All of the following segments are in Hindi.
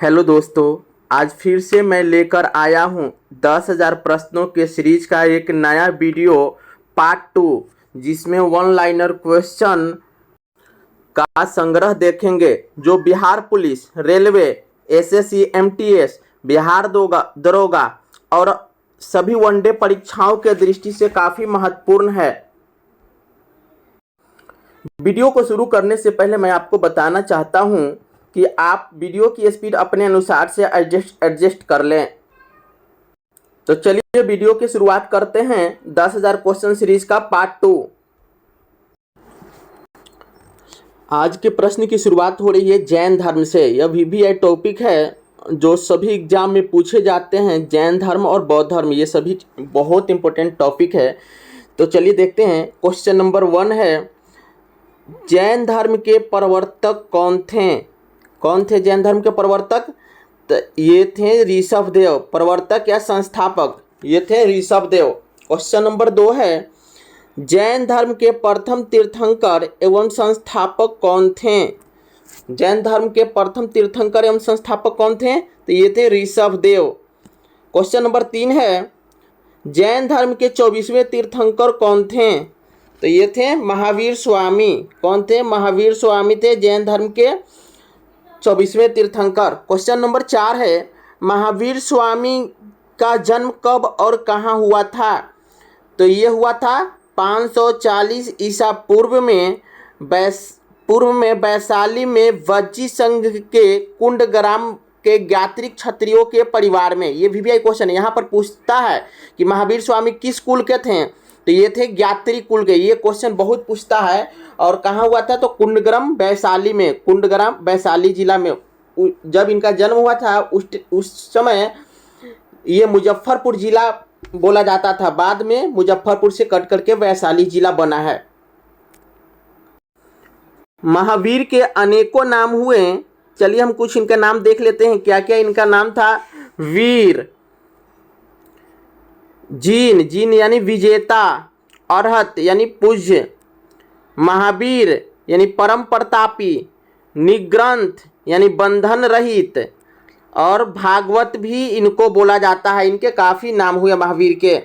हेलो दोस्तों, आज फिर से मैं लेकर आया हूँ 10,000 प्रश्नों के सीरीज का एक नया वीडियो पार्ट 2, जिसमें वन लाइनर क्वेश्चन का संग्रह देखेंगे जो Bihar police, railway, SSC, MTS, Bihar दरोगा और सभी वनडे परीक्षाओं के दृष्टि से काफ़ी महत्वपूर्ण है। वीडियो को शुरू करने से पहले मैं आपको बताना चाहता हूँ कि आप वीडियो की स्पीड अपने अनुसार से एडजस्ट कर लें। तो चलिए वीडियो की शुरुआत करते हैं 10,000 क्वेश्चन सीरीज का पार्ट 2। आज के प्रश्न की शुरुआत हो रही है जैन धर्म से। यह वीवीआई टॉपिक है जो सभी एग्जाम में पूछे जाते हैं। जैन धर्म और बौद्ध धर्म ये सभी बहुत इंपॉर्टेंट टॉपिक है। तो चलिए देखते हैं। क्वेश्चन नंबर 1 है, जैन धर्म के प्रवर्तक कौन थे? कौन थे जैन धर्म के प्रवर्तक? तो ये थे ऋषभदेव। प्रवर्तक या संस्थापक ये थे ऋषभदेव। क्वेश्चन नंबर 2 है, जैन धर्म के प्रथम तीर्थंकर एवं संस्थापक कौन थे? जैन धर्म के प्रथम तीर्थंकर एवं संस्थापक कौन थे? तो ये थे ऋषभदेव। क्वेश्चन नंबर 3 है, जैन धर्म के 24वें तीर्थंकर कौन थे? तो ये थे महावीर स्वामी। कौन थे? महावीर स्वामी थे जैन धर्म के 24वें तीर्थंकर। क्वेश्चन नंबर 4 है, महावीर स्वामी का जन्म कब और कहाँ हुआ था? तो ये हुआ था 540 ईसा पूर्व में वैशाली में वज्जी संघ के कुंडग्राम के ज्ञात्रिक क्षत्रियों के परिवार में। ये वीवीआई क्वेश्चन है। यहाँ पर पूछता है कि महावीर स्वामी किस कुल के थे? तो ये थे ज्ञात्री कुल के। ये क्वेश्चन बहुत पूछता है। और कहाँ हुआ था? तो कुंडग्राम वैशाली में, कुंडग्राम वैशाली जिला में जब इनका जन्म हुआ था उस समय ये मुजफ्फरपुर जिला बोला जाता था। बाद में मुजफ्फरपुर से कट करके वैशाली जिला बना है। महावीर के अनेकों नाम हुए। चलिए हम कुछ इनका नाम देख लेते हैं। क्या क्या इनका नाम था? वीर, जीन यानी विजेता, अरहत यानी पूज्य, महावीर यानी परम प्रतापी, निग्रंथ यानी बंधन रहित, और भागवत भी इनको बोला जाता है। इनके काफी नाम हुए महावीर के।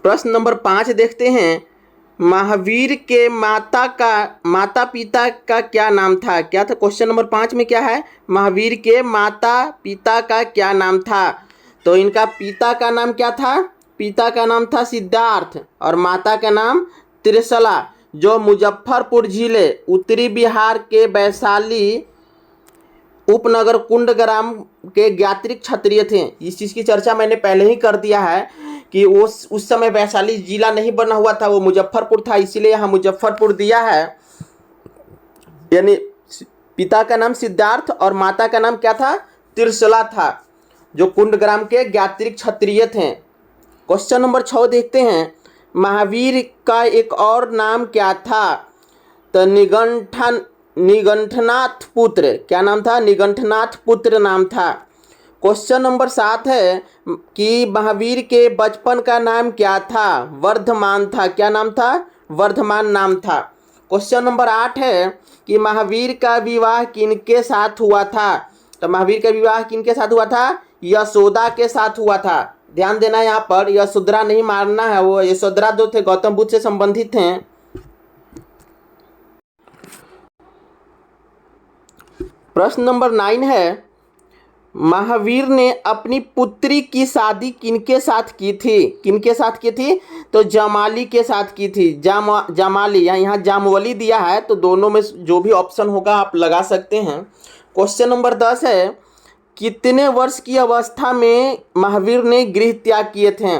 प्रश्न नंबर 5 देखते हैं, महावीर के माता पिता का क्या नाम था? क्या था? क्वेश्चन नंबर 5 में क्या है? महावीर के माता पिता का क्या नाम था? तो इनका पिता का नाम क्या था? पिता का नाम था सिद्धार्थ और माता का नाम त्रिशला, जो मुजफ्फरपुर जिले उत्तरी बिहार के वैशाली उपनगर कुंडग्राम के ज्ञात्रिक क्षत्रिय थे। इस चीज़ की चर्चा मैंने पहले ही कर दिया है कि उस समय वैशाली जिला नहीं बना हुआ था, वो मुजफ्फरपुर था, इसीलिए यहाँ मुजफ्फरपुर दिया है। यानी पिता का नाम सिद्धार्थ और माता का नाम क्या था? त्रिशला था, जो कुंडग्राम के ज्ञात्रिक क्षत्रिय थे। क्वेश्चन नंबर 6 देखते हैं, महावीर का एक और नाम क्या था? तो निगंठनाथ पुत्र। क्या नाम था? निगंठनाथ पुत्र नाम था। क्वेश्चन नंबर 7 है कि महावीर के बचपन का नाम क्या था? वर्धमान था। क्या नाम था? वर्धमान नाम था। क्वेश्चन नंबर 8 है कि महावीर का विवाह किनके साथ हुआ था? तो महावीर का विवाह किनके साथ हुआ था? यशोदा के साथ हुआ था। ध्यान देना, यहाँ पर यशोधरा नहीं मारना है। वो यशोधरा जो थे गौतम बुद्ध से संबंधित हैं। प्रश्न नंबर 9 है, महावीर ने अपनी पुत्री की शादी किनके साथ की थी? किनके साथ की थी? तो जामाली के साथ की थी। जामाली, यहाँ जामवली दिया है, तो दोनों में जो भी ऑप्शन होगा आप लगा सकते हैं। क्वेश्चन नंबर 10 है, कितने वर्ष की अवस्था में महावीर ने गृह त्याग किए थे?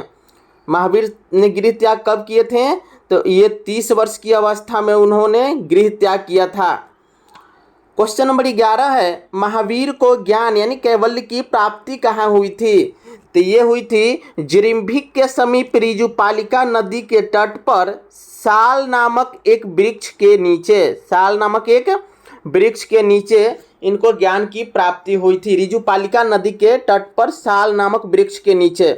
महावीर ने गृह त्याग कब किए थे? तो ये 30 वर्ष की अवस्था में उन्होंने गृह त्याग किया था। क्वेश्चन नंबर 11 है, महावीर को ज्ञान यानी कैवल्य की प्राप्ति कहाँ हुई थी? तो ये हुई थी जिरिम्भिक के समीप ऋजुपालिका नदी के तट पर साल नामक एक वृक्ष के नीचे। साल नामक एक वृक्ष के नीचे इनको ज्ञान की प्राप्ति हुई थी। ऋजुपालिका नदी के तट पर साल नामक वृक्ष के नीचे।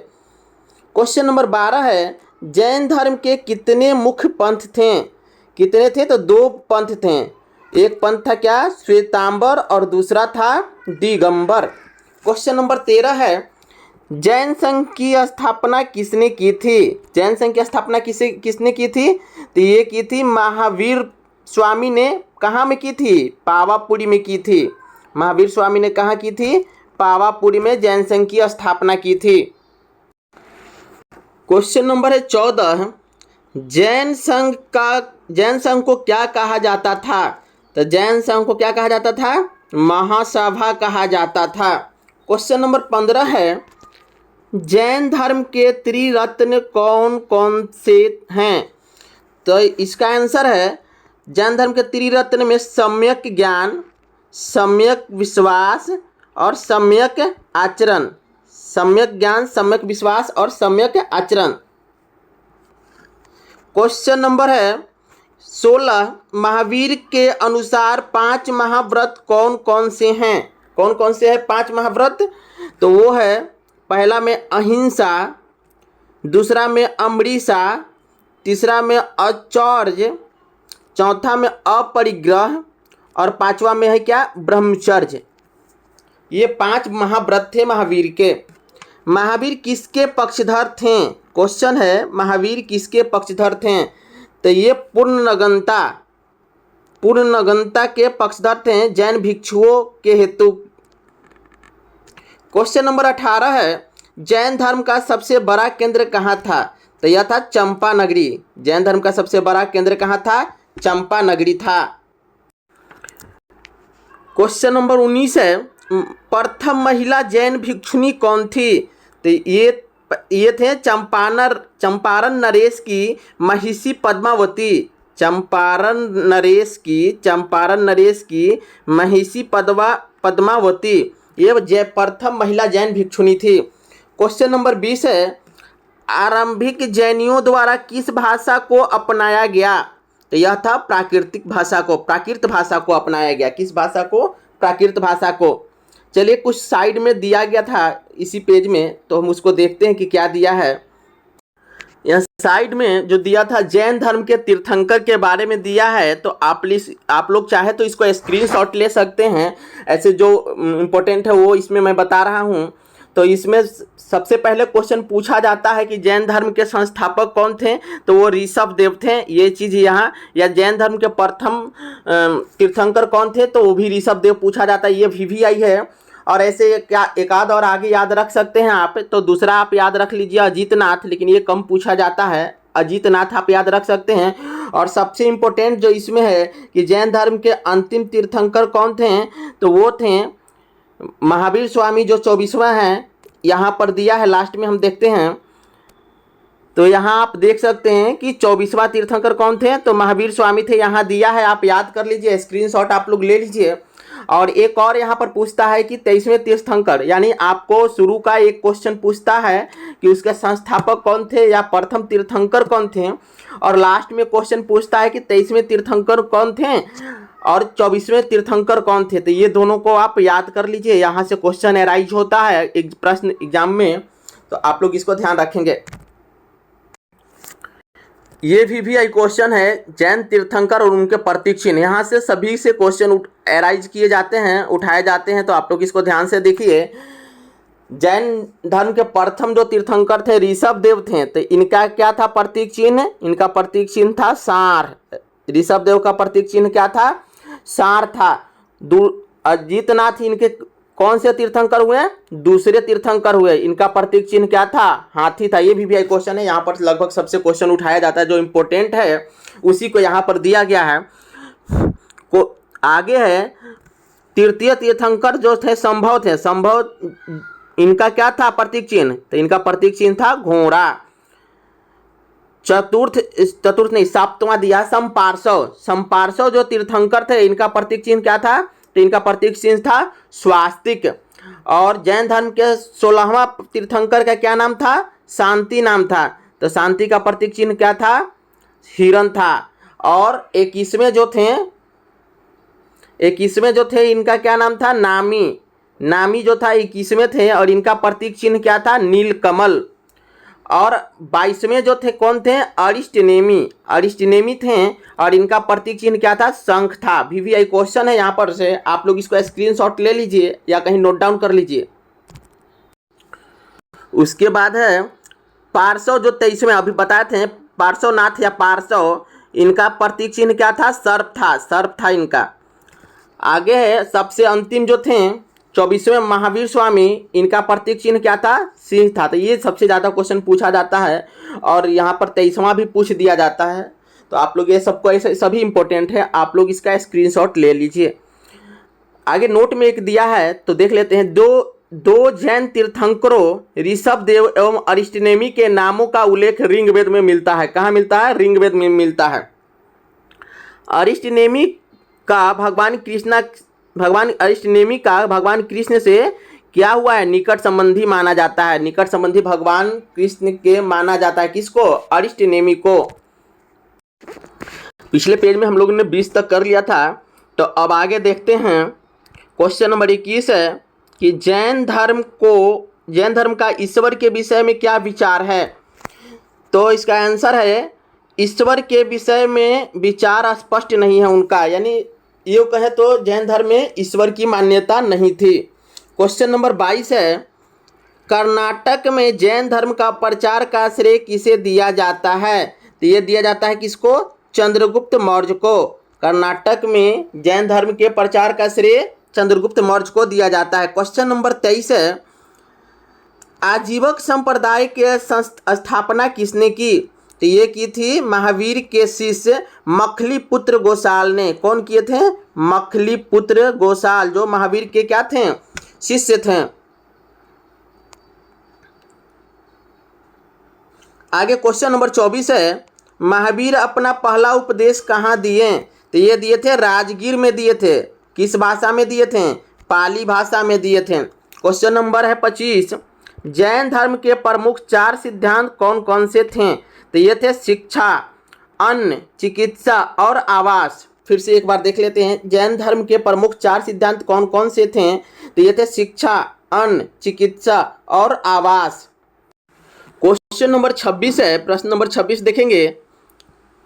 क्वेश्चन नंबर 12 है, जैन धर्म के कितने मुख्य पंथ थे? कितने थे? तो 2 पंथ थे। एक पंथ था क्या, श्वेतांबर, और दूसरा था दिगंबर। क्वेश्चन नंबर 13 है, जैन संघ की स्थापना किसने की थी? जैन संघ की स्थापना किसने की थी? तो ये की थी महावीर स्वामी ने। कहाँ में की थी? पावापुरी में की थी। महावीर स्वामी ने कहाँ की थी? पावापुरी में जैन संघ की स्थापना की थी। क्वेश्चन नंबर है 14, जैन संघ को क्या कहा जाता था? तो जैन संघ को क्या कहा जाता था? महासभा कहा जाता था। क्वेश्चन नंबर 15 है, जैन धर्म के त्रिरत्न कौन कौन से हैं? तो इसका आंसर है, जैन धर्म के त्रिरत्न में सम्यक ज्ञान, सम्यक विश्वास और सम्यक आचरण। सम्यक ज्ञान, सम्यक विश्वास और सम्यक आचरण। क्वेश्चन नंबर है 16, महावीर के अनुसार 5 महाव्रत कौन कौन से हैं? कौन कौन से हैं 5 महाव्रत? तो वो है, पहला में अहिंसा, दूसरा में अमृषा, तीसरा में अचौर्य, चौथा में अपरिग्रह और पांचवा में है क्या? ब्रह्मचर्य। ये 5 महाव्रत थे महावीर के। महावीर किसके पक्षधर थे? क्वेश्चन है, महावीर किसके पक्षधर थे? तो ये पूर्ण के पक्षधर थे, जैन भिक्षुओं के हेतु। क्वेश्चन नंबर 18 है, जैन धर्म का सबसे बड़ा केंद्र कहाँ था? तो यह था चंपा नगरी। जैन धर्म का सबसे बड़ा केंद्र कहाँ था? चंपा नगरी था। क्वेश्चन नंबर 19 है, प्रथम महिला जैन भिक्षुनी कौन थी? तो ये थे चंपारण नरेश की महिषी पद्मावती। चंपारण नरेश की महिषी पद्मावती ये प्रथम महिला जैन भिक्षुनी थी। क्वेश्चन नंबर 20 है, आरंभिक जैनियों द्वारा किस भाषा को अपनाया गया? तो यह था प्राकृत भाषा को अपनाया गया। किस भाषा को? प्राकृत भाषा को। चलिए, कुछ साइड में दिया गया था इसी पेज में, तो हम उसको देखते हैं कि क्या दिया है। यह साइड में जो दिया था, जैन धर्म के तीर्थंकर के बारे में दिया है। तो आप लोग चाहे तो इसको स्क्रीनशॉट ले सकते हैं। ऐसे जो इम्पोर्टेंट है वो इसमें मैं बता रहा हूँ। तो इसमें सबसे पहले क्वेश्चन पूछा जाता है कि जैन धर्म के संस्थापक कौन थे? तो वो ऋषभ देव थे। ये चीज़ यहाँ, या जैन धर्म के प्रथम तीर्थंकर कौन थे? तो वो भी ऋषभ देव पूछा जाता है। ये VVI है। और ऐसे क्या एक आध और आगे याद रख सकते हैं आप। तो दूसरा आप याद रख लीजिए अजीतनाथ, लेकिन ये कम पूछा जाता है। अजीतनाथ आप याद रख सकते हैं। और सबसे इम्पोर्टेंट जो इसमें है कि जैन धर्म के अंतिम तीर्थंकर कौन थे? तो वो थे महावीर स्वामी, जो 24वां हैं। यहाँ पर दिया है, लास्ट में हम देखते हैं। तो यहाँ आप देख सकते हैं कि 24वां तीर्थंकर कौन थे? तो महावीर स्वामी थे। यहाँ दिया है, आप याद कर लीजिए, स्क्रीनशॉट आप लोग ले लीजिए। और एक और यहाँ पर पूछता है कि 23वें तीर्थंकर, यानी आपको शुरू का एक क्वेश्चन पूछता है कि उसके संस्थापक कौन थे या प्रथम तीर्थंकर कौन थे। और लास्ट में क्वेश्चन पूछता है कि 23वें तीर्थंकर कौन थे और 24वें तीर्थंकर कौन थे। तो ये दोनों को आप याद कर लीजिए। यहाँ से क्वेश्चन अराइज होता है एक प्रश्न एग्जाम में, तो आप लोग इसको ध्यान रखेंगे। ये VVI क्वेश्चन है, जैन तीर्थंकर और उनके प्रतीक चिन्ह। यहाँ से सभी से क्वेश्चन अराइज किए जाते हैं, उठाए जाते हैं। तो आप लोग इसको ध्यान से देखिए। जैन धर्म के प्रथम जो तीर्थंकर थे ऋषभ देव थे। तो इनका क्या था प्रतीक चिन्ह? इनका प्रतीक चिन्ह था सार। ऋषभ देव का प्रतीक चिन्ह क्या था? सार था। अजीतनाथ इनके कौन से तीर्थंकर हुए? दूसरे तीर्थंकर हुए। इनका प्रतीक चिन्ह क्या था? हाथी था। ये VVI क्वेश्चन है। यहाँ पर लगभग सबसे क्वेश्चन उठाया जाता है। जो इम्पोर्टेंट है उसी को यहाँ पर दिया गया है। को आगे है, तृतीय तीर्थंकर जो थे संभव थे। संभव इनका क्या था प्रतीक चिन्ह? तो इनका प्रतीक चिन्ह था घोड़ा। चतुर्थ नहीं, सातवां दिया संपार्श्व। संपार्श्व जो तीर्थंकर थे, इनका प्रतीक चिन्ह क्या था? तो इनका प्रतीक चिन्ह था स्वास्तिक। और जैन धर्म के 16वां तीर्थंकर का क्या नाम था? शांति नाम था। तो शांति का प्रतीक चिन्ह क्या था? हिरण था। और 21वें जो थे इनका क्या नाम था? नामी जो था 21वें थे और इनका प्रतीक चिन्ह क्या था? नीलकमल। और 22वें जो थे कौन थे, अरिस्टनेमी थे, और इनका प्रतीक चिन्ह क्या था, शंख था। वीवीआई क्वेश्चन है यहाँ पर से, आप लोग इसको स्क्रीनशॉट ले लीजिए या कहीं नोट डाउन कर लीजिए। उसके बाद है पार्श्व, जो 23वें अभी बताए थे, पार्श्वनाथ या पार्श्व, इनका प्रतीक चिन्ह क्या था, सर्प था इनका। आगे है सबसे अंतिम जो थे 24वें महावीर स्वामी, इनका प्रतीक चिन्ह क्या था, सिंह था। तो ये सबसे ज़्यादा क्वेश्चन पूछा जाता है और यहाँ पर 23वां भी पूछ दिया जाता है। तो आप लोग ये सबको ऐसे सभी इंपॉर्टेंट है, आप लोग इसका स्क्रीनशॉट ले लीजिए। आगे नोट में एक दिया है तो देख लेते हैं। दो जैन तीर्थंकरों ऋषभ देव एवं अरिस्टनेमी के नामों का उल्लेख ऋग्वेद में मिलता है। कहाँ मिलता है, ऋग्वेद में मिलता है। अरिस्टनेमी का भगवान कृष्ण से क्या हुआ है, निकट संबंधी माना जाता है। निकट संबंधी भगवान कृष्ण के माना जाता है, किसको, अरिस्टनेमी को। पिछले पेज में हम लोगों ने 20 तक कर लिया था। तो अब आगे देखते हैं। क्वेश्चन नंबर 21 है कि जैन धर्म का ईश्वर के विषय में क्या विचार है। तो इसका आंसर है, ईश्वर के विषय में विचार स्पष्ट नहीं है उनका, यानी ये कहे तो जैन धर्म में ईश्वर की मान्यता नहीं थी। क्वेश्चन नंबर 22 है, कर्नाटक में जैन धर्म का प्रचार का श्रेय किसे दिया जाता है। तो ये दिया जाता है किसको, चंद्रगुप्त मौर्य को। कर्नाटक में जैन धर्म के प्रचार का श्रेय चंद्रगुप्त मौर्य को दिया जाता है। क्वेश्चन नंबर 23 है, आजीवक संप्रदाय के स्थापना किसने की। तो ये की थी महावीर के शिष्य मखलीपुत्र गोसाल ने। कौन किए थे, मखलीपुत्र गोसाल, जो महावीर के क्या थे, शिष्य थे। आगे क्वेश्चन नंबर 24 है, महावीर अपना पहला उपदेश कहाँ दिए। तो ये दिए थे राजगीर में दिए थे। किस भाषा में दिए थे, पाली भाषा में दिए थे। क्वेश्चन नंबर है 25, जैन धर्म के प्रमुख 4 सिद्धांत कौन कौन से थे। तो ये थे शिक्षा, अन्न, चिकित्सा और आवास। फिर से एक बार देख लेते हैं, जैन धर्म के प्रमुख 4 सिद्धांत कौन कौन से थे। तो ये थे शिक्षा, अन्न, चिकित्सा और आवास। क्वेश्चन नंबर 26 है, प्रश्न नंबर 26 देखेंगे,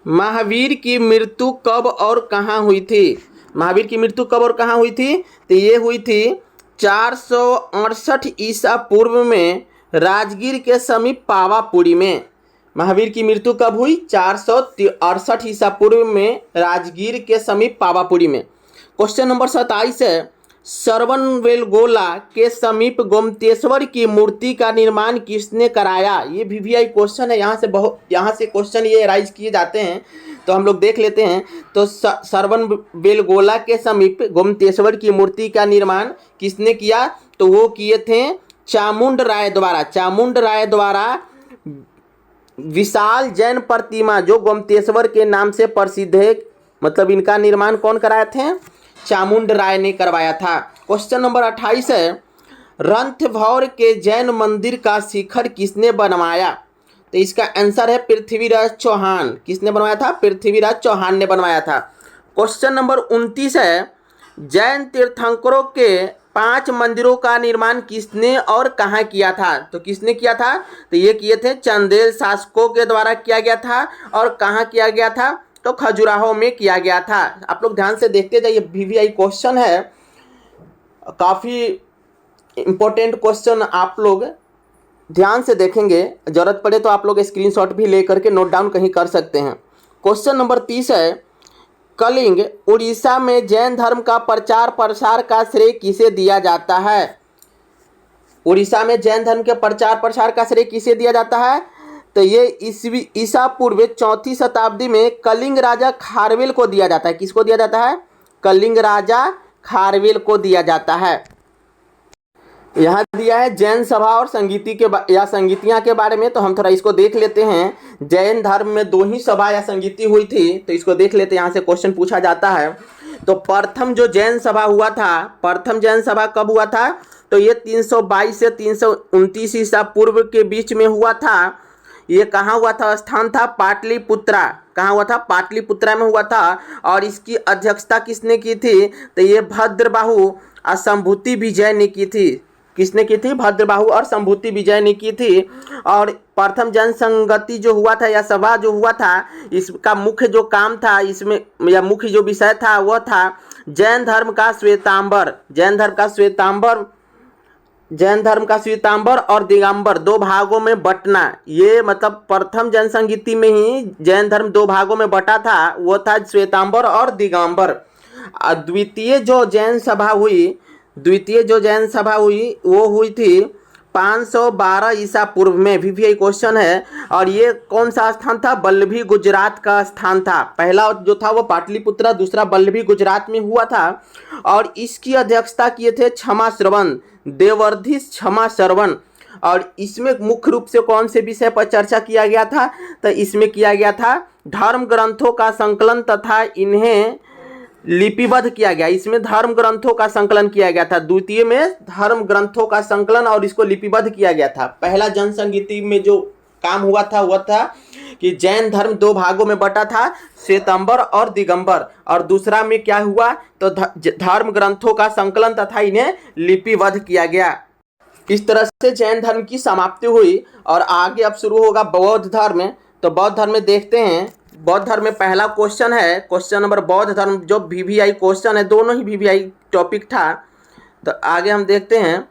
महावीर की मृत्यु कब और कहाँ हुई थी। महावीर की मृत्यु कब और कहाँ हुई थी। तो ये हुई थी 468 ईसा पूर्व में राजगीर के समीप पावापुरी में। महावीर की मृत्यु कब हुई, 468 ईसा पूर्व में राजगीर के समीप पावापुरी में। क्वेश्चन नंबर 27 है, श्रवणबेलगोला के समीप गोमतेश्वर की मूर्ति का निर्माण किसने कराया। ये वीवीआई क्वेश्चन है, यहाँ से क्वेश्चन ये राइज किए जाते हैं, तो हम लोग देख लेते हैं। तो श्रवणबेलगोला के समीप गोमतेश्वर की मूर्ति का निर्माण किसने किया। तो वो किए थे चामुंड राय द्वारा। विशाल जैन प्रतिमा जो गोमतेश्वर के नाम से प्रसिद्ध है, मतलब इनका निर्माण कौन कराए थे, चामुंड राय ने करवाया था। क्वेश्चन नंबर 28 है, रणथंभौर के जैन मंदिर का शिखर किसने बनवाया। तो इसका आंसर है पृथ्वीराज चौहान। किसने बनवाया था, पृथ्वीराज चौहान ने बनवाया था। क्वेश्चन नंबर 29 है, जैन तीर्थंकरों के 5 मंदिरों का निर्माण किसने और कहाँ किया था। तो किसने किया था, तो ये किए थे चंदेल शासकों के द्वारा किया गया था। और कहाँ किया गया था, तो खजुराहो में किया गया था। आप लोग ध्यान से देखते जाइए, वीवीआई क्वेश्चन है, काफ़ी इम्पोर्टेंट क्वेश्चन, आप लोग ध्यान से देखेंगे, जरूरत पड़े तो आप लोग स्क्रीनशॉट भी ले करके नोट डाउन कहीं कर सकते हैं। क्वेश्चन नंबर 30 है, कलिंग उड़ीसा में जैन धर्म का प्रचार प्रसार का श्रेय किसे दिया जाता है। उड़ीसा में जैन धर्म के प्रचार प्रसार का श्रेय किसे दिया जाता है। तो ये ईसा पूर्व 4वीं शताब्दी में कलिंग राजा खारवेल को दिया जाता है। किसको दिया जाता है, कलिंग राजा खारवेल को दिया जाता है। यहाँ दिया है जैन सभा और संगीतियाँ के बारे में, तो हम थोड़ा इसको देख लेते हैं। जैन धर्म में 2 ही सभा या संगीति हुई थी, तो इसको देख लेते हैं। यहाँ से क्वेश्चन पूछा जाता है। तो प्रथम जो जैन सभा हुआ था, प्रथम जैन सभा कब हुआ था, तो ये 322 से 329 ईसा पूर्व के बीच में हुआ था। ये कहाँ हुआ था, स्थान था पाटलिपुत्रा। कहाँ हुआ था, पाटलिपुत्रा में हुआ था। और इसकी अध्यक्षता किसने की थी, तो ये भद्रबाहु और संभूति विजय ने की थी। किसने की थी, भद्रबाहु और संभूति विजय ने की थी। और प्रथम जनसंगति जो हुआ था या सभा जो हुआ था, इसका मुख्य जो काम था इसमें या मुख्य जो विषय था वह था जैन धर्म का श्वेतांबर। जैन धर्म का श्वेतांबर और दिगंबर दो भागों में बंटना। ये मतलब प्रथम जनसंगति में ही जैन धर्म दो भागों में बटा था, वो था श्वेतांबर और दिगंबर। द्वितीय जो जैन सभा हुई वो हुई थी 512 ईसा पूर्व में। वीवीआई क्वेश्चन है। और ये कौन सा स्थान था? बल्लभी गुजरात का स्थान था। पहला जो था वो पाटलिपुत्रा, दूसरा बल्लभी गुजरात में हुआ था। और इसकी अध्यक्षता किए थे क्षमा श्रवण, देवर्धि क्षमा श्रवण। और इसमें मुख्य रूप से कौन से विषय पर चर्चा किया गया था? तो इसमें किया गया था धर्म ग्रंथों का संकलन तथा इन्हें लिपिबद्ध किया गया। इसमें धर्म ग्रंथों का संकलन किया गया था। द्वितीय में धर्म ग्रंथों का संकलन और इसको लिपिबद्ध किया गया था। पहला जनसंगति में जो काम हुआ था वह था कि जैन धर्म दो भागों में बटा था, श्वेतांबर और दिगंबर। और दूसरा में क्या हुआ? तो धर्म ग्रंथों का संकलन तथा इन्हें लिपिबद्ध किया गया। इस तरह से जैन धर्म की समाप्ति हुई। और आगे अब शुरू होगा बौद्ध धर्म। तो बौद्ध धर्म में देखते हैं। बौद्ध धर्म में पहला क्वेश्चन है, क्वेश्चन नंबर बौद्ध धर्म, जो वीवीआई क्वेश्चन है, दोनों ही वीवीआई टॉपिक था। तो आगे हम देखते हैं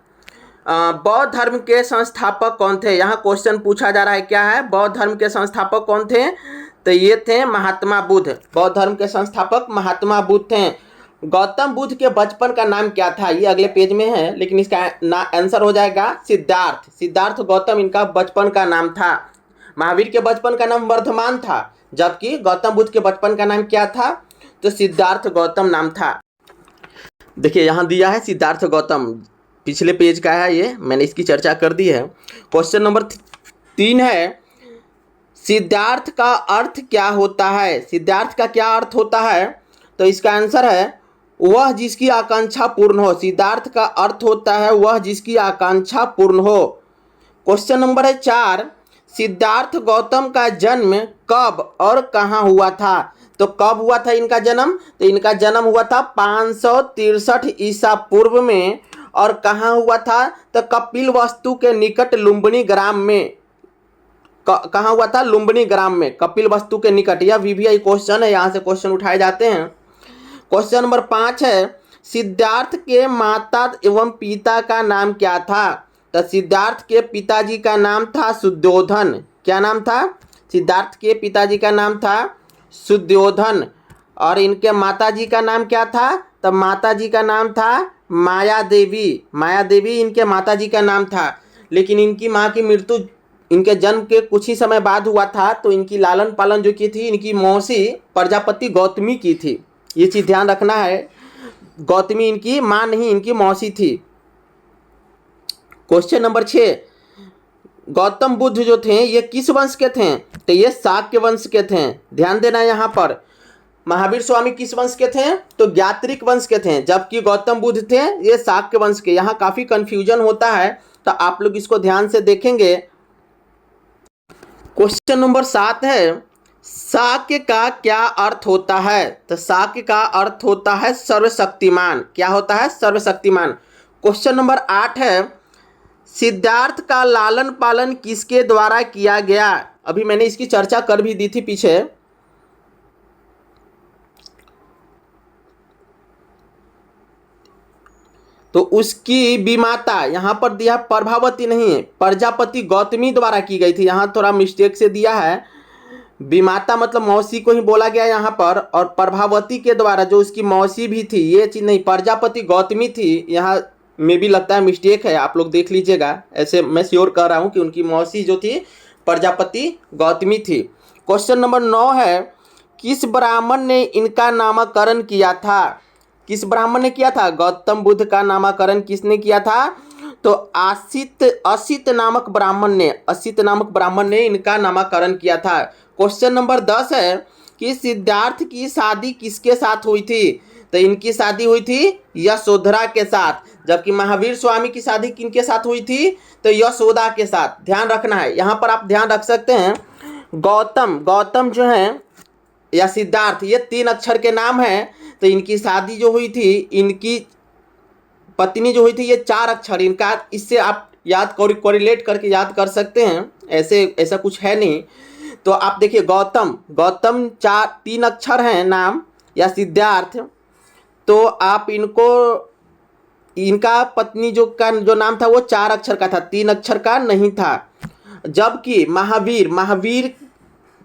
बौद्ध धर्म के संस्थापक कौन थे। यहाँ क्वेश्चन पूछा जा रहा है क्या है? बौद्ध धर्म के संस्थापक कौन थे? तो ये थे महात्मा बुद्ध। बौद्ध धर्म के संस्थापक महात्मा बुद्ध थे। गौतम बुद्ध के बचपन का नाम क्या था? ये अगले पेज में है, लेकिन इसका आंसर हो जाएगा सिद्धार्थ। सिद्धार्थ गौतम इनका बचपन का नाम था। महावीर के बचपन का नाम वर्धमान था, जबकि गौतम बुद्ध के बचपन का नाम क्या था? तो सिद्धार्थ गौतम नाम था। देखिए यहाँ दिया है सिद्धार्थ गौतम, पिछले पेज का है ये, मैंने इसकी चर्चा कर दी है। क्वेश्चन नंबर 3 है, सिद्धार्थ का अर्थ क्या होता है? सिद्धार्थ का क्या अर्थ होता है? तो इसका आंसर है वह जिसकी आकांक्षा पूर्ण हो। सिद्धार्थ का अर्थ होता है वह जिसकी आकांक्षा पूर्ण हो। क्वेश्चन नंबर है 4, सिद्धार्थ गौतम का जन्म कब और कहाँ हुआ था? तो कब हुआ था इनका जन्म? तो इनका जन्म हुआ था 563 ईसा पूर्व में। और कहाँ हुआ था? तो कपिलवस्तु के निकट लुम्बिनी ग्राम में। कहाँ हुआ था? लुम्बिनी ग्राम में, कपिलवस्तु के निकट। यह वीवीआई क्वेश्चन है, यहाँ से क्वेश्चन उठाए जाते हैं। क्वेश्चन नंबर 5 है, सिद्धार्थ के माता एवं पिता का नाम क्या था? तो सिद्धार्थ के पिताजी का नाम था सुद्योधन। क्या नाम था? सिद्धार्थ के पिताजी का नाम था सुद्योधन। और इनके माताजी का नाम क्या था? तो माताजी का नाम था माया देवी। माया देवी इनके माताजी का नाम था। लेकिन इनकी माँ की मृत्यु इनके जन्म के कुछ ही समय बाद हुआ था। तो इनकी लालन पालन जो की थी इनकी मौसी प्रजापति गौतमी की थी। ये चीज़ ध्यान रखना है, गौतमी इनकी माँ नहीं, इनकी मौसी थी। क्वेश्चन नंबर 6, गौतम बुद्ध जो थे ये किस वंश के थे? तो ये शाक्य वंश के थे। ध्यान देना यहाँ पर। महावीर स्वामी किस वंश के थे? तो ज्ञात्रिक वंश के थे, जबकि गौतम बुद्ध थे ये शाक्य वंश के। यहाँ काफ़ी कन्फ्यूजन होता है, तो आप लोग इसको ध्यान से देखेंगे। क्वेश्चन नंबर 7 है, शाक्य का क्या अर्थ होता है? तो शाक्य का अर्थ होता है सर्वशक्तिमान। क्या होता है? सर्वशक्तिमान। क्वेश्चन नंबर 8 है, सिद्धार्थ का लालन पालन किसके द्वारा किया गया? अभी मैंने इसकी चर्चा कर भी दी थी पीछे। तो उसकी विमाता, यहाँ पर दिया प्रभावती नहीं, प्रजापति गौतमी द्वारा की गई थी। यहाँ थोड़ा मिस्टेक से दिया है, विमाता मतलब मौसी को ही बोला गया यहाँ पर। और प्रभावती के द्वारा, जो उसकी मौसी भी थी, ये चीज़ नहीं, प्रजापति गौतमी थी। यहाँ में भी लगता है मिस्टेक है, आप लोग देख लीजिएगा। ऐसे मैं श्योर कर रहा हूँ कि उनकी मौसी जो थी प्रजापति गौतमी थी। क्वेश्चन नंबर 9 है, किस ब्राह्मण ने इनका नामकरण किया था? किस ब्राह्मण ने किया था? गौतम बुद्ध का नामकरण किसने किया था? तो असित नामक ब्राह्मण ने इनका नामकरण किया था। क्वेश्चन नंबर 10 है कि सिद्धार्थ की शादी किसके साथ हुई थी? तो इनकी शादी हुई थी यशोधरा के साथ, जबकि महावीर स्वामी की शादी किनके साथ हुई थी? तो यशोदा के साथ। ध्यान रखना है, यहाँ पर आप ध्यान रख सकते हैं। गौतम जो है या सिद्धार्थ, ये 3 अक्षर के नाम हैं। तो इनकी शादी जो हुई थी, इनकी पत्नी जो हुई थी, ये 4 अक्षर। इनका इससे आप याद कोरिलेट करके याद कर सकते हैं, ऐसे ऐसा कुछ है नहीं। तो आप देखिए गौतम, गौतम 3 अक्षर हैं नाम, या सिद्धार्थ, तो आप इनको, इनका पत्नी जो नाम था वो 4 अक्षर का था, 3 अक्षर का नहीं था। जबकि महावीर, महावीर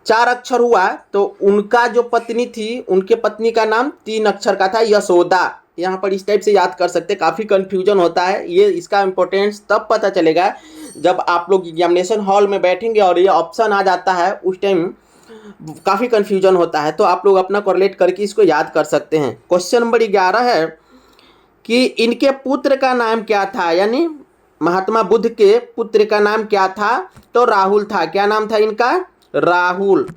4 अक्षर हुआ, तो उनका जो पत्नी थी, उनके पत्नी का नाम 3 अक्षर का था, यशोदा। यहाँ पर इस टाइप से याद कर सकते, काफ़ी कन्फ्यूजन होता है। ये इसका इम्पोर्टेंस तब पता चलेगा जब आप लोग एग्जामिनेशन हॉल में बैठेंगे और ये ऑप्शन आ जाता है, उस टाइम काफ़ी कन्फ्यूजन होता है। तो आप लोग अपना कोरिलेट करके इसको याद कर सकते हैं। क्वेश्चन नंबर 11 है कि इनके पुत्र का नाम क्या था, यानी महात्मा बुद्ध के पुत्र का नाम क्या था, तो राहुल था। क्या नाम था इनका? राहुल।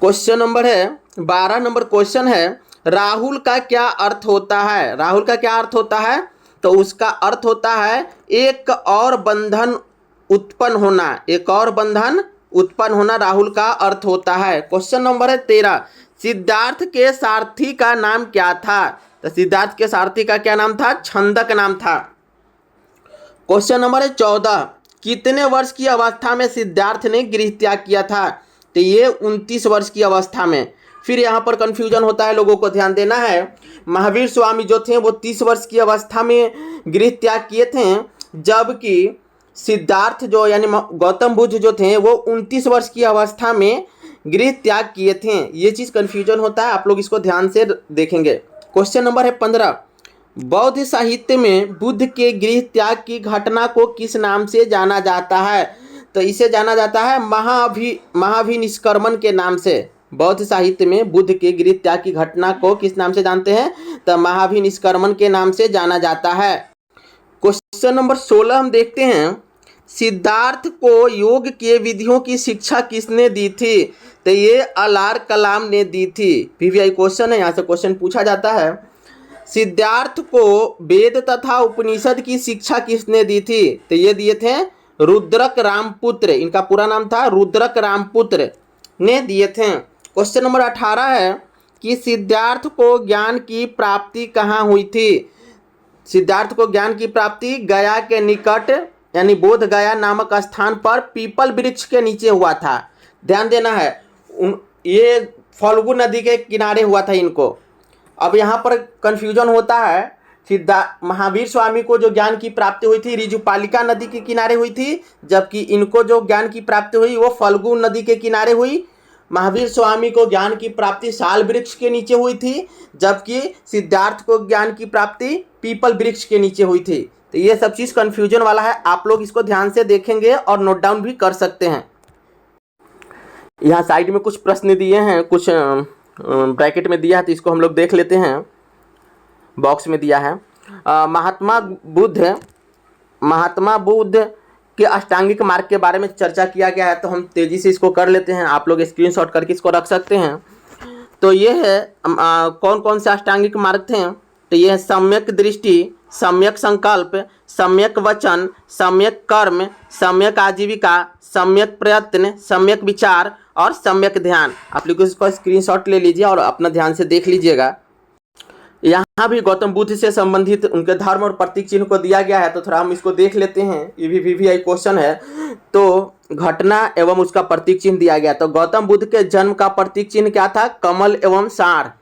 क्वेश्चन नंबर है 12 नंबर क्वेश्चन है, राहुल का क्या अर्थ होता है? राहुल का क्या अर्थ होता है? तो उसका अर्थ होता है एक और बंधन उत्पन्न होना, एक और बंधन उत्पन्न होना राहुल का अर्थ होता है। क्वेश्चन नंबर है 13, सिद्धार्थ के सारथी का नाम क्या था? तो सिद्धार्थ के सारथी का क्या नाम था? छंदक नाम था। क्वेश्चन नंबर है 14, कितने वर्ष की अवस्था में सिद्धार्थ ने गृह त्याग किया था? तो ये 29 वर्ष की अवस्था में। फिर यहाँ पर कन्फ्यूजन होता है, लोगों को ध्यान देना है। महावीर स्वामी जो थे वो 30 वर्ष की अवस्था में गृह त्याग किए थे, जबकि सिद्धार्थ जो यानी गौतम बुद्ध जो थे वो 29 वर्ष की अवस्था में गृह त्याग किए थे। ये चीज़ कन्फ्यूजन होता है, आप लोग इसको ध्यान से देखेंगे। क्वेश्चन नंबर है 15, बौद्ध साहित्य में बुद्ध के गृह त्याग की घटना को किस नाम से जाना जाता है? तो इसे जाना जाता है महाभिनिष्क्रमण के नाम से। बौद्ध साहित्य में बुद्ध के गृह त्याग की घटना को किस नाम से जानते हैं? तो महाभिनिष्क्रमण के नाम से जाना जाता है। क्वेश्चन नंबर 16 हम देखते हैं, सिद्धार्थ को योग के विधियों की शिक्षा किसने दी थी? तो ये अलार कलाम ने दी थी। पीवीआई क्वेश्चन है, यहाँ से क्वेश्चन पूछा जाता है। सिद्धार्थ को वेद तथा उपनिषद की शिक्षा किसने दी थी? तो ये दिए थे रुद्रक रामपुत्र, इनका पूरा नाम था रुद्रक रामपुत्र ने दिए थे। क्वेश्चन नंबर 18 है कि सिद्धार्थ को ज्ञान की प्राप्ति कहाँ हुई थी? सिद्धार्थ को ज्ञान की प्राप्ति गया के निकट यानी बोध गया नामक स्थान पर पीपल वृक्ष के नीचे हुआ था। ध्यान देना है, ये फल्गु नदी के किनारे हुआ था इनको। अब यहाँ पर कन्फ्यूजन होता है, महावीर स्वामी को जो ज्ञान की प्राप्ति हुई थी ऋजुपालिका नदी के किनारे हुई थी, जबकि इनको जो ज्ञान की प्राप्ति हुई वो फल्गु नदी के किनारे हुई। महावीर स्वामी को ज्ञान की प्राप्ति साल वृक्ष के नीचे हुई थी, जबकि सिद्धार्थ को ज्ञान की प्राप्ति पीपल वृक्ष के नीचे हुई थी। तो ये सब चीज़ कन्फ्यूजन वाला है, आप लोग इसको ध्यान से देखेंगे और नोट डाउन भी कर सकते हैं। यहाँ साइड में कुछ प्रश्न दिए हैं, कुछ ब्रैकेट में दिया है, तो इसको हम लोग देख लेते हैं। बॉक्स में दिया है महात्मा बुद्ध के अष्टांगिक मार्ग के बारे में चर्चा किया गया है, तो हम तेजी से इसको कर लेते हैं। आप लोग स्क्रीनशॉट करके इसको रख सकते हैं। तो ये है कौन कौन से अष्टांगिक मार्ग थे? तो ये है सम्यक दृष्टि, सम्यक संकल्प, सम्यक वचन, सम्यक कर्म, सम्यक आजीविका, सम्यक प्रयत्न, सम्यक विचार और सम्यक ध्यान। आप लोग इसको स्क्रीनशॉट ले लीजिए और अपना ध्यान से देख लीजिएगा। यहाँ भी गौतम बुद्ध से संबंधित उनके धर्म और प्रतीक चिन्ह को दिया गया है, तो थोड़ा हम इसको देख लेते हैं। ये भी वीवीआई क्वेश्चन है। तो घटना एवं उसका प्रतीक चिन्ह दिया गया। तो गौतम बुद्ध के जन्म का प्रतीक चिन्ह क्या था? कमल एवं सार।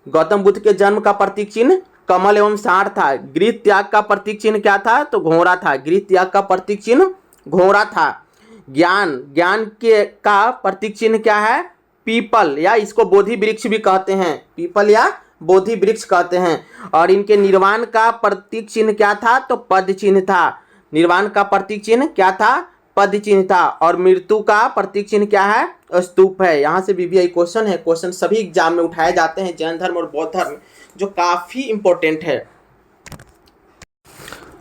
गौतम बुद्ध के जन्म का प्रतीक चिन्ह कमल एवं सार था। गृह त्याग का प्रतीक चिन्ह क्या था? तो घोड़ा था। गृह त्याग का प्रतीक चिन्ह घोड़ा था। ज्ञान के का प्रतीक चिन्ह क्या है? पीपल, या इसको बोधि वृक्ष भी कहते हैं। पीपल या बोधि वृक्ष कहते हैं। और इनके निर्वाण का प्रतीक चिन्ह क्या था? तो पद चिन्ह था। निर्वाण का प्रतीक चिन्ह क्या था? पद चिन्ह था। और मृत्यु का प्रतीक चिन्ह क्या है? स्तूप है। यहाँ से वीवीआई क्वेश्चन है। क्वेश्चन सभी एग्जाम में उठाए जाते हैं, जैन धर्म और बौद्ध धर्म, जो काफी इंपॉर्टेंट है।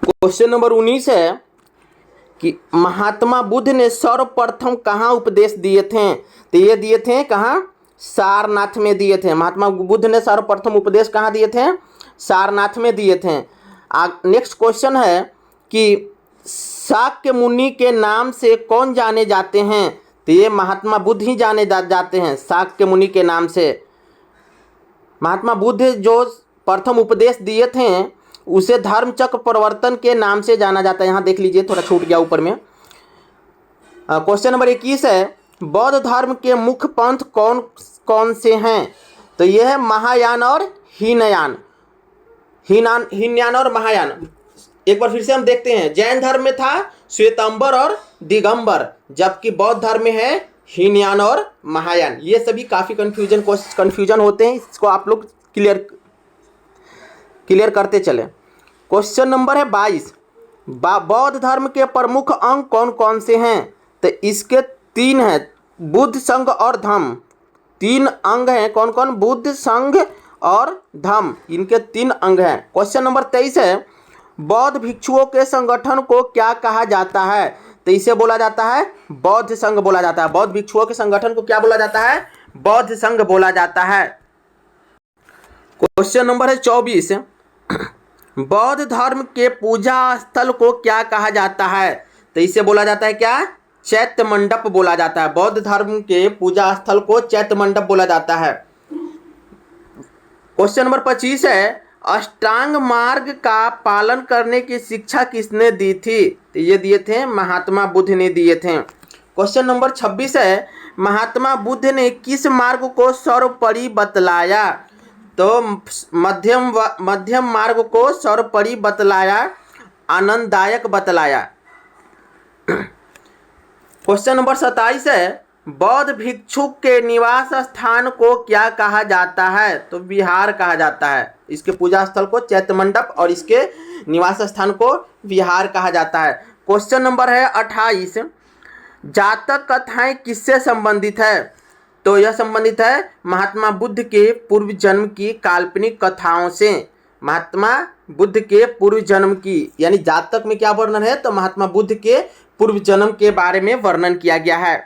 क्वेश्चन नंबर 19 है कि महात्मा बुद्ध ने सर्वप्रथम कहाँ उपदेश दिए थे? तो ये दिए थे कहाँ? सारनाथ में दिए थे। महात्मा बुद्ध ने सर्वप्रथम उपदेश कहाँ दिए थे? सारनाथ में दिए थे। नेक्स्ट क्वेश्चन है कि शाक्य मुनि के नाम से कौन जाने जाते हैं? तो ये महात्मा बुद्ध ही जाने जाते हैं शाक्य मुनि के नाम से। महात्मा बुद्ध जो प्रथम उपदेश दिए थे उसे धर्मचक्र प्रवर्तन के नाम से जाना जाता है। यहाँ देख लीजिए, थोड़ा छूट गया ऊपर में। क्वेश्चन नंबर 21 है, बौद्ध धर्म के मुख्य पंथ कौन कौन से हैं? तो ये है महायान और हीनयान। हीनयान और महायान। एक बार फिर से हम देखते हैं, जैन धर्म में था श्वेतांबर और दिगंबर, जबकि बौद्ध धर्म में है हीनयान और महायान। ये सभी काफ़ी कन्फ्यूजन होते हैं, इसको आप लोग क्लियर करते चले। क्वेश्चन नंबर है 22, बौद्ध धर्म के प्रमुख अंग कौन कौन से हैं? तो इसके 3 हैं, बुद्ध, संघ और धम्म। 3 अंग हैं, कौन कौन? बुद्ध, संघ और धम्म, इनके 3 अंग हैं। क्वेश्चन नंबर 23 है, बौद्ध भिक्षुओं के संगठन को क्या कहा जाता है? तो इसे बोला जाता है बौद्ध संघ बोला जाता है। बौद्ध भिक्षुओं के संगठन को क्या बोला जाता है? बौद्ध संघ बोला जाता है। क्वेश्चन नंबर है 24, बौद्ध धर्म के पूजा स्थल को क्या कहा जाता है? तो इसे बोला जाता है क्या? चैत्य मंडप बोला जाता है। बौद्ध धर्म के पूजा स्थल को चैत्य मंडप बोला जाता है। क्वेश्चन नंबर 25 है, अष्टांग मार्ग का पालन करने की शिक्षा किसने दी थी? तो ये दिए थे महात्मा बुद्ध ने दिए थे। क्वेश्चन नंबर 26 है, महात्मा बुद्ध ने किस मार्ग को सर्वोपरि बतलाया? तो मध्यम मार्ग को सर्वोपरि बतलाया, आनंददायक बतलाया। क्वेश्चन नंबर 27 है, बौद्ध भिक्षुक के निवास स्थान को क्या कहा जाता है? तो विहार कहा जाता है। इसके पूजा स्थल को चैत्य मंडप और इसके निवास स्थान को विहार कहा जाता है। क्वेश्चन नंबर है 28, जातक कथाएं किससे संबंधित है? तो यह संबंधित है महात्मा बुद्ध के पूर्व जन्म की काल्पनिक कथाओं से। महात्मा बुद्ध के पूर्व जन्म की, यानी जातक में क्या वर्णन है? तो महात्मा बुद्ध के पूर्व जन्म के बारे में वर्णन किया गया है।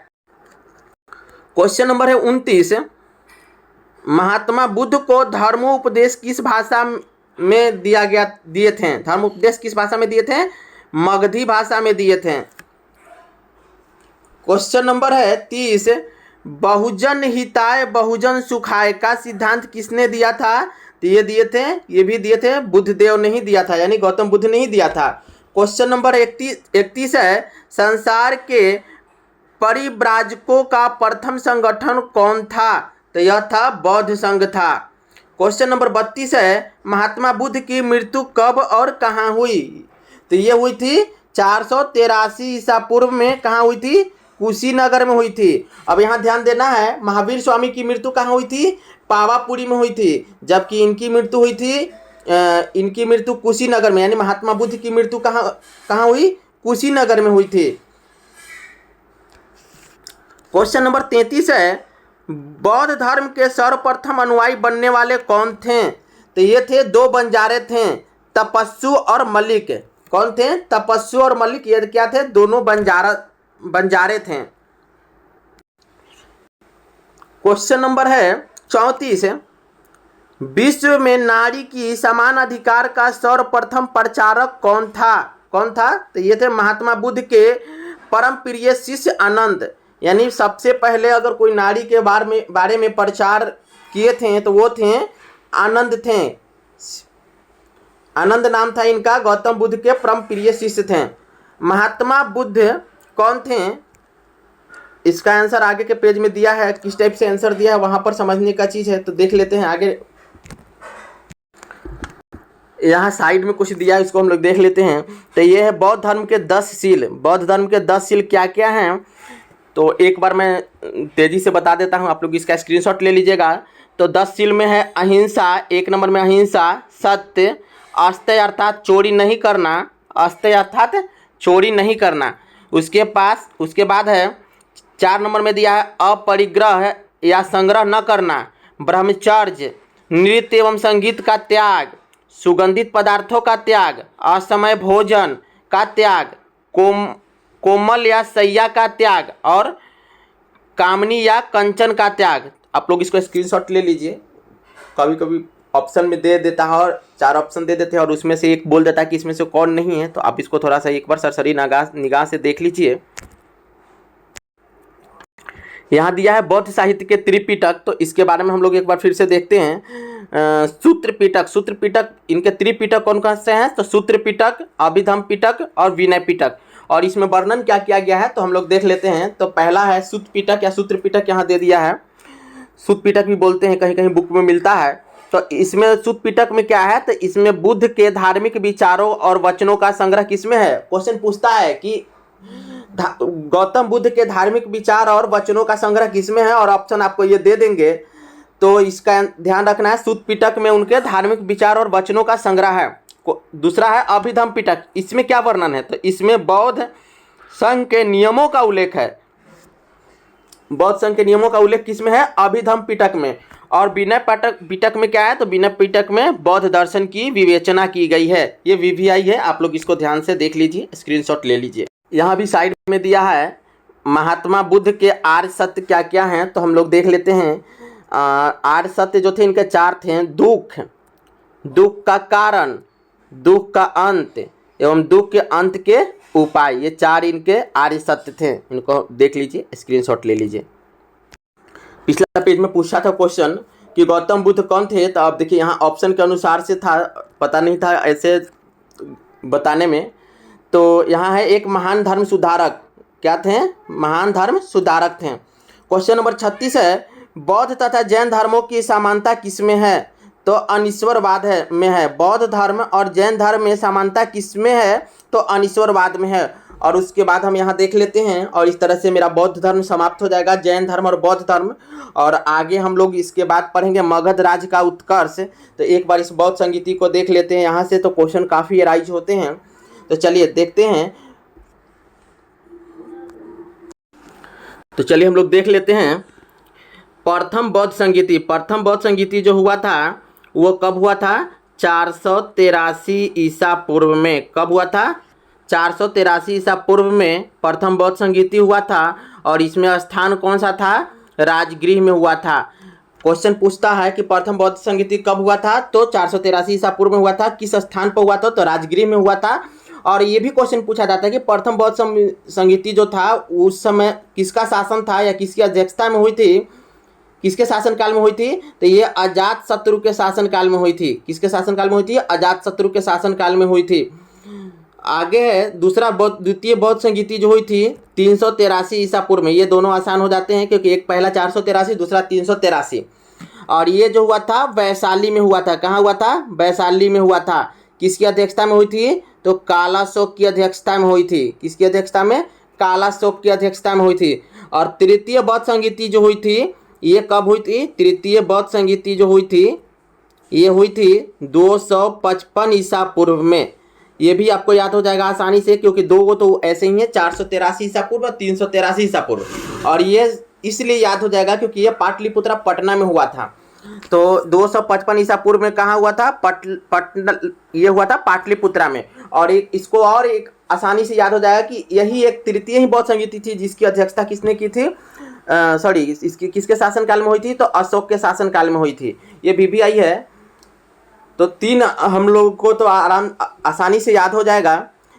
क्वेश्चन नंबर है 29, महात्मा बुद्ध को धर्मोपदेश किस भाषा में दिए थे? धर्मोपदेश किस भाषा में दिए थे? मगधी भाषा में दिए थे। क्वेश्चन नंबर है 30, बहुजन हिताय बहुजन सुखाय का सिद्धांत किसने दिया था? तो ये भी दिए थे बुद्धदेव ने ही दिया था, यानी गौतम बुद्ध ने ही दिया था। क्वेश्चन नंबर 31 है, संसार के परिव्राजकों का प्रथम संगठन कौन था? तो यह था बौद्ध संघ था। क्वेश्चन नंबर 32 है, महात्मा बुद्ध की मृत्यु कब और कहाँ हुई? तो ये हुई थी 483 ईसा पूर्व में। कहाँ हुई थी? कुशीनगर में हुई थी। अब यहाँ ध्यान देना है, महावीर स्वामी की मृत्यु कहाँ हुई थी? पावापुरी में हुई थी, जबकि इनकी मृत्यु कुशीनगर में, यानी महात्मा बुद्ध की मृत्यु कहाँ हुई? कुशीनगर में हुई थी। क्वेश्चन नंबर 33 है, बौद्ध धर्म के सर्वप्रथम अनुयायी बनने वाले कौन थे? तो ये थे 2 बंजारे थे, तपस्सु और मलिक। कौन थे? तपस्सु और मलिक। ये क्या थे? दोनों बंजारे थे। क्वेश्चन नंबर है 34, विश्व में नारी की समान अधिकार का सर्वप्रथम प्रचारक कौन था? तो ये थे महात्मा बुद्ध के परम प्रिय शिष्य आनंद। यानी सबसे पहले अगर कोई नारी के बारे में प्रचार किए थे तो वो थे आनंद थे। आनंद नाम था इनका, गौतम बुद्ध के परम प्रिय शिष्य थे। महात्मा बुद्ध कौन थे? इसका आंसर आगे के पेज में दिया है, किस टाइप से आंसर दिया है वहां पर समझने का चीज है, तो देख लेते हैं आगे। यहाँ साइड में कुछ दिया है, इसको हम लोग देख लेते हैं। तो ये है बौद्ध धर्म के 10 शील। बौद्ध धर्म के 10 शील क्या क्या हैं, तो एक बार मैं तेजी से बता देता हूँ, आप लोग इसका स्क्रीनशॉट ले लीजिएगा। तो 10 शील में है अहिंसा, 1 नंबर में अहिंसा, सत्य, अस्तेय अर्थात चोरी नहीं करना, अस्तेय अर्थात चोरी नहीं करना। उसके बाद है 4 नंबर में दिया है अपरिग्रह या संग्रह न करना, ब्रह्मचर्य, नृत्य एवं संगीत का त्याग, सुगंधित पदार्थों का त्याग, असमय भोजन का त्याग, कोमल या सैया का त्याग और कामनी या कंचन का त्याग। आप लोग इसको स्क्रीनशॉट ले लीजिए। कभी कभी ऑप्शन में दे देता है और 4 ऑप्शन दे देते हैं और उसमें से एक बोल देता है कि इसमें से कौन नहीं है, तो आप इसको थोड़ा सा एक बार सरसरी निगाह से देख लीजिए। यहाँ दिया है बौद्ध साहित्य के त्रिपिटक, तो इसके बारे में हम लोग एक बार फिर से देखते हैं। सूत्र पिटक, सूत्र पिटक, इनके त्रिपिटक कौन कौन से हैं? तो सूत्र पिटक, अभिधम पिटक और विनय पिटक। और इसमें वर्णन क्या किया गया है तो हम लोग देख लेते हैं। तो पहला है सूत्र पिटक या सूत्र पिटक, यहाँ दे दिया है। सूत्र पिटक भी बोलते हैं, कहीं कहीं बुक में मिलता है। तो इसमें सूत्र पिटक में क्या है? तो इसमें बुद्ध के धार्मिक विचारों और वचनों का संग्रह किसमें है? क्वेश्चन पूछता है कि गौतम बुद्ध के धार्मिक विचार और वचनों का संग्रह किसमें है, और ऑप्शन आपको ये दे देंगे। तो इसका ध्यान रखना है, सूत्र पिटक में उनके धार्मिक विचार और वचनों का संग्रह है। दूसरा है अभिधम पिटक, इसमें क्या वर्णन है? तो इसमें बौद्ध संघ के नियमों का उल्लेख है। बौद्ध संघ के नियमों का उल्लेख किसमें है? अभिधम पिटक में। और विनय पिटक में क्या है? तो विनय पिटक में बौद्ध दर्शन की विवेचना की गई है। ये VVI है, आप लोग इसको ध्यान से देख लीजिए, स्क्रीनशॉट ले लीजिए। यहाँ भी साइड में दिया है महात्मा बुद्ध के आर्य सत्य क्या क्या हैं, तो हम लोग देख लेते हैं। आर्य सत्य जो थे इनके 4 थे। दुख, दुख का कारण, दुख का अंत एवं दुख के अंत के उपाय, ये 4 इनके आर्य सत्य थे। इनको देख लीजिए, स्क्रीनशॉट ले लीजिए। पिछला पेज में पूछा था क्वेश्चन कि गौतम बुद्ध कौन थे, तो अब देखिए यहाँ ऑप्शन के अनुसार से था, पता नहीं था ऐसे बताने में। तो यहाँ है एक महान धर्म सुधारक, क्या थे? महान धर्म सुधारक थे। क्वेश्चन नंबर 36 है बौद्ध तथा जैन धर्मों की समानता किसमें है? तो अनिश्वरवाद में है। बौद्ध धर्म और जैन धर्म में समानता किसमें है? तो अनिश्वरवाद में है। और उसके बाद हम यहाँ देख लेते हैं, और इस तरह से मेरा बौद्ध धर्म समाप्त हो जाएगा, जैन धर्म और बौद्ध धर्म। और आगे हम लोग इसके बाद पढ़ेंगे मगध राज्य का उत्कर्ष। तो एक बार इस बौद्ध संगीति को देख लेते हैं यहाँ से, तो क्वेश्चन काफ़ी अराइज होते हैं। तो चलिए देखते हैं। तो चलिए हम लोग देख लेते हैं प्रथम बौद्ध संगीति। प्रथम बौद्ध संगीति जो हुआ था वो कब हुआ था? 483 ईसा पूर्व में। कब हुआ था? 483 ईसा पूर्व में प्रथम बौद्ध संगीति हुआ था। और इसमें स्थान कौन सा था? राजगृह में हुआ था। क्वेश्चन पूछता है कि प्रथम बौद्ध संगीति कब हुआ था? तो 483 ईसा पूर्व में हुआ था। किस स्थान पर हुआ था? तो राजगृह में हुआ था। और ये भी क्वेश्चन पूछा जाता है कि प्रथम बौद्ध संगीति जो था उस समय किसका शासन था या किसकी अध्यक्षता में हुई थी, किसके शासनकाल में हुई थी? तो ये अजातशत्रु के शासनकाल में हुई थी। किसके शासनकाल में हुई थी? अजातशत्रु के शासनकाल में हुई थी। आगे है दूसरा द्वितीय बौद्ध संगीति जो हुई थी 383 ईसा पूर्व में। ये दोनों आसान हो जाते हैं क्योंकि एक पहला 483, दूसरा 383। और ये जो हुआ था वैशाली में हुआ था। कहाँ हुआ था? वैशाली में हुआ था। किसकी अध्यक्षता में हुई थी? तो कालाशोक की अध्यक्षता में हुई थी। किसकी अध्यक्षता में? कालाशोक की अध्यक्षता में हुई थी। और तृतीय बौद्ध संगीति जो हुई थी ये कब हुई थी? तृतीय बौद्ध संगीति जो हुई थी ये हुई थी 255 ईसा पूर्व में। ये भी आपको याद हो जाएगा आसानी से, क्योंकि दो तो ऐसे ही है, 483 ईसा पूर्व और 383 ईसा पूर्व। और ये इसलिए याद हो जाएगा क्योंकि ये पाटलिपुत्रा पटना में हुआ था। तो 255 ईसा पूर्व में कहाँ हुआ था? ये हुआ था पाटलिपुत्रा में। और इसको और एक आसानी से याद हो जाएगा कि यही एक तृतीय ही बौद्ध संगीति थी जिसकी अध्यक्षता किसने की थी? इसकी किसके शासनकाल में हुई थी? तो अशोक के शासनकाल में हुई थी। ये VVI है। तो 3 हम लोग को तो आसानी से याद हो जाएगा।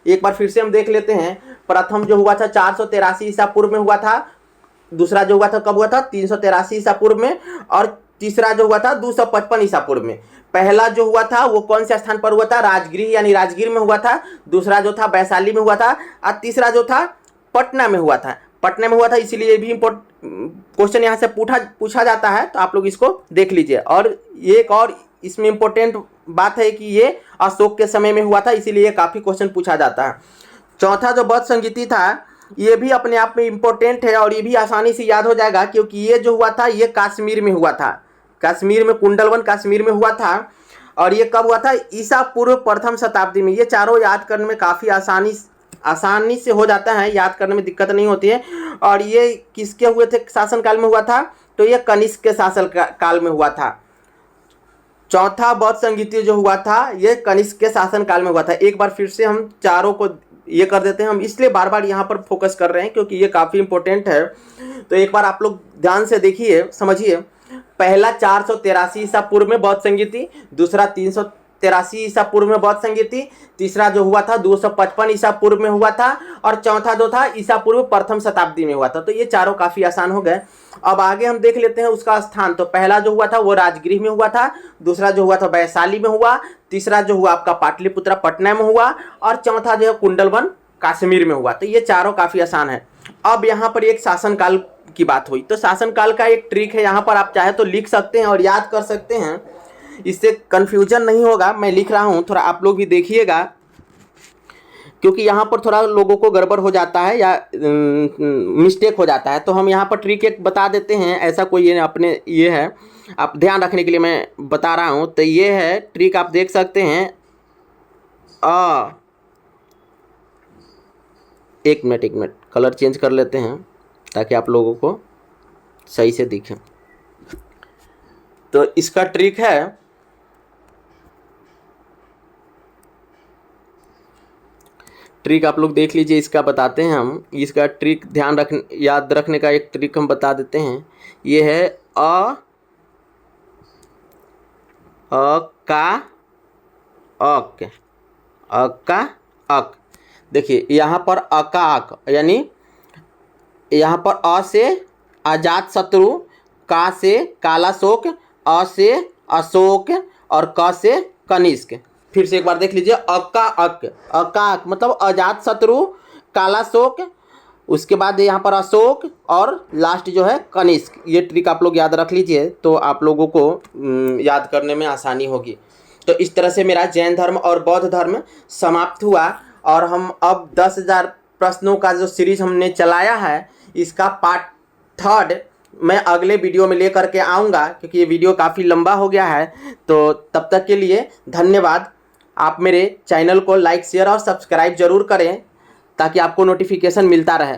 एक बार फिर से हम देख लेते हैं। प्रथम जो हुआ था 483 ईसा पूर्व में हुआ था। दूसरा जो हुआ था कब हुआ था? 383 ईसा पूर्व में। और तीसरा जो हुआ था 255 ईसा पूर्व में। पहला जो हुआ था वो कौन से स्थान पर हुआ था? राजगृह यानी राजगीर में हुआ था। दूसरा जो था वैशाली में हुआ था। और तीसरा जो था पटना में हुआ था। पटना में हुआ था, इसीलिए भी क्वेश्चन यहाँ से पूछा जाता है। तो आप लोग इसको देख लीजिए। और एक और इसमें इम्पोर्टेंट बात है कि ये अशोक के समय में हुआ था, इसीलिए काफ़ी क्वेश्चन पूछा जाता है। चौथा जो बौद्ध संगीति था ये भी अपने आप में इम्पोर्टेंट है और ये भी आसानी से याद हो जाएगा क्योंकि ये जो हुआ था ये कश्मीर में हुआ था। कश्मीर में, कुंडलवन कश्मीर में हुआ था। और ये कब हुआ था? ईसा पूर्व प्रथम शताब्दी में। ये चारों याद करने में काफ़ी आसानी से हो जाता है, याद करने में दिक्कत नहीं होती है। और ये किसके हुए थे? शासनकाल में हुआ था। तो ये कनिष्क के शासन काल में हुआ था। चौथा बौद्ध संगीति जो हुआ था ये कनिष्क के शासनकाल में हुआ था। एक बार फिर से हम चारों को ये कर देते हैं। हम इसलिए बार बार यहाँ पर फोकस कर रहे हैं क्योंकि ये काफ़ी इंपॉर्टेंट है। तो एक बार आप लोग ध्यान से देखिए, समझिए। पहला 483 ईसा पूर्व में बौद्ध संगीति, दूसरा 283 ईसा पूर्व में बौद्ध संगीति, तीसरा जो हुआ था 255 ईसा पूर्व में हुआ था, और चौथा जो था ईसा पूर्व प्रथम शताब्दी में हुआ था। तो ये चारों काफी आसान हो गए। अब आगे हम देख लेते हैं उसका स्थान। तो पहला जो हुआ था वो राजगृह में हुआ था, दूसरा जो हुआ था वैशाली में हुआ, तीसरा जो हुआ आपका पाटलिपुत्रा पटना में हुआ, और चौथा जो है कुंडलवन कश्मीर में हुआ। तो ये चारों काफी आसान है। अब यहाँ पर एक शासनकाल की बात हुई, तो शासनकाल का एक ट्रिक है, यहाँ पर आप चाहे तो लिख सकते हैं और याद कर सकते हैं, इससे कंफ्यूजन नहीं होगा। मैं लिख रहा हूँ, थोड़ा आप लोग भी देखिएगा, क्योंकि यहाँ पर थोड़ा लोगों को गड़बड़ हो जाता है या मिस्टेक हो जाता है। तो हम यहाँ पर ट्रिक एक बता देते हैं, ऐसा कोई ये अपने ये है, आप ध्यान रखने के लिए मैं बता रहा हूँ। तो ये है ट्रिक, आप देख सकते हैं। एक मिनट कलर चेंज कर लेते हैं ताकि आप लोगों को सही से दिखे। तो इसका ट्रिक है, ट्रिक आप लोग देख लीजिए, इसका बताते हैं हम। इसका ट्रिक याद रखने का एक ट्रिक हम बता देते हैं। ये है का अक। देखिए यहाँ पर का अक, यानी यहाँ पर अ से अजात शत्रु, का से काला शोक, अ से अशोक, और क से कनिष्क। फिर से एक बार देख लीजिए, अका अक मतलब अजात शत्रु, काला शोक, उसके बाद यहाँ पर अशोक, और लास्ट जो है कनिष्क। ये ट्रिक आप लोग याद रख लीजिए, तो आप लोगों को याद करने में आसानी होगी। तो इस तरह से मेरा जैन धर्म और बौद्ध धर्म समाप्त हुआ, और हम अब 10,000 प्रश्नों का जो सीरीज हमने चलाया है, इसका पार्ट 3 मैं अगले वीडियो में लेकर के आऊँगा, क्योंकि ये वीडियो काफ़ी लंबा हो गया है। तो तब तक के लिए धन्यवाद। आप मेरे चैनल को लाइक, शेयर और सब्सक्राइब जरूर करें, ताकि आपको नोटिफिकेशन मिलता रहे।